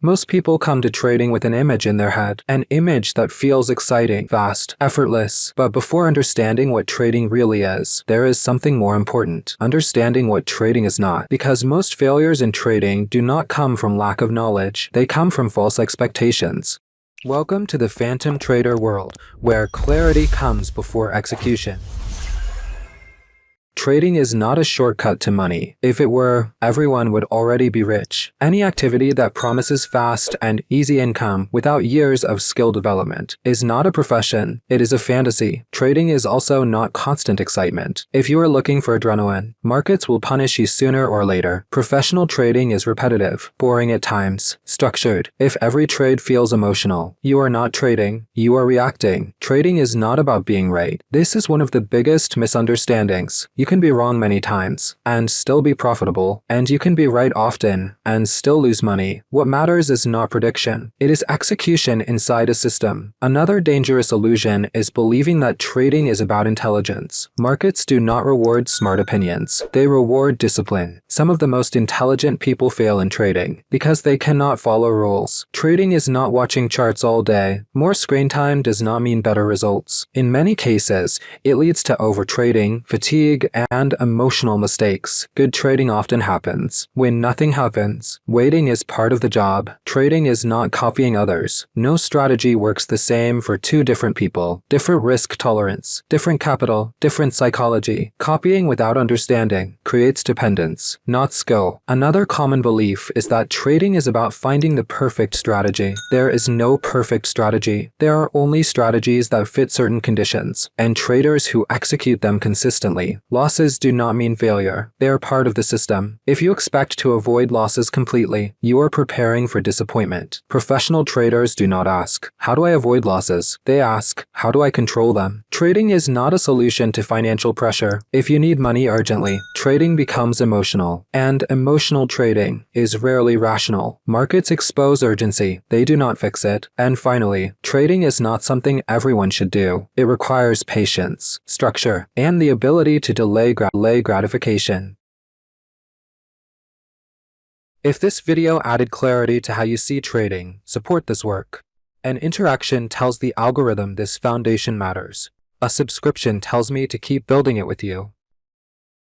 Most people come to trading with an image in their head, an image that feels exciting, fast, effortless. But before understanding what trading really is, there is something more important: understanding what trading is not. Because most failures in trading do not come from lack of knowledge, they come from false expectations. Welcome to the Phantom Trader world, where clarity comes before execution. Trading is not a shortcut to money. If it were, everyone would already be rich. Any activity that promises fast and easy income without years of skill development is not a profession, it is a fantasy. Trading is also not constant excitement. If you are looking for adrenaline, markets will punish you sooner or later. Professional trading is repetitive, boring at times, structured. If every trade feels emotional, you are not trading, you are reacting. Trading is not about being right. This is one of the biggest misunderstandings. You can be wrong many times and still be profitable, and you can be right often and still lose money. What matters is not prediction. It is execution inside a system. Another dangerous illusion is believing that trading is about intelligence. Markets do not reward smart opinions. They reward discipline. Some of the most intelligent people fail in trading because they cannot follow rules. Trading is not watching charts all day. More screen time does not mean better results. In many cases, it leads to overtrading, fatigue, and emotional mistakes. Good trading often happens when nothing happens. Waiting is part of the job. Trading is not copying others. No strategy works the same for two different people. Different risk tolerance, different capital, different psychology. Copying without understanding creates dependence, not skill. Another common belief is that trading is about finding the perfect strategy. There is no perfect strategy. There are only strategies that fit certain conditions, and traders who execute them consistently. Losses do not mean failure. They are part of the system. If you expect to avoid losses completely, you are preparing for disappointment. Professional traders do not ask, "How do I avoid losses?" They ask, "How do I control them?" Trading is not a solution to financial pressure. If you need money urgently, trading becomes emotional, and emotional trading is rarely rational. Markets expose urgency. They do not fix it. And finally, trading is not something everyone should do. It requires patience, structure, and the ability to delay gratification. If this video added clarity to how you see trading, support this work. An interaction tells the algorithm this foundation matters. A subscription tells me to keep building it with you.